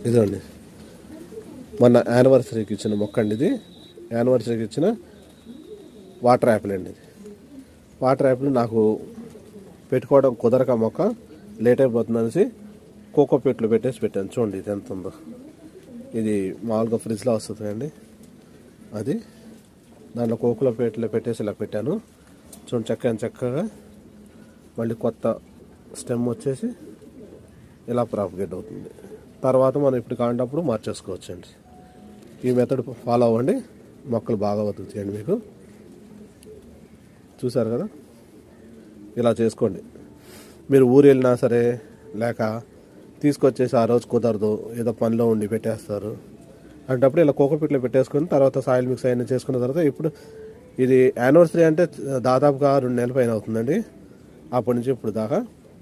ఇదండి మొన్న యానివర్సరీకి ఇచ్చిన మొక్క అండి. ఇది యానివర్సరీకి ఇచ్చిన వాటర్ యాపిల్ అండి. ఇది వాటర్ యాపిల్ నాకు పెట్టుకోవడం కుదరక మొక్క లేట్ అయిపోతుంది అనేసి కోకో పీట్లు పెట్టేసి పెట్టాను. చూడండి ఇది ఎంత ఉందో. ఇది మామూలుగా ఫ్రిడ్జ్లో వస్తుంది అండి. అది దాంట్లో కోకులో పీట్లో పెట్టేసి ఇలా పెట్టాను. చూడండి చక్కగా మళ్ళీ కొత్త స్టెమ్ వచ్చేసి ఇలా ప్రాపగేట్ అవుతుంది. తర్వాత మనం ఇప్పుడు కాంటప్పుడు మార్చేసుకోవచ్చు అండి. ఈ మెథడ్ ఫాలో అవ్వండి, మొక్కలు బాగా బతుకుతాయండి. మీకు చూసారు కదా, ఇలా చేసుకోండి. మీరు ఊరు వెళ్ళినా సరే లేక తీసుకొచ్చేసి ఆ రోజు కుదరదు, ఏదో పనిలో ఉండి పెట్టేస్తారు అంటప్పుడు ఇలా కోకోపీట్లో పెట్టేసుకుని తర్వాత సాయిల్ మిక్స్ అయినా చేసుకున్న తర్వాత ఇప్పుడు ఇది యానివర్సరీ అంటే దాదాపుగా 2 నెలల పైన అవుతుందండి. అప్పటి నుంచి ఇప్పుడు దాకా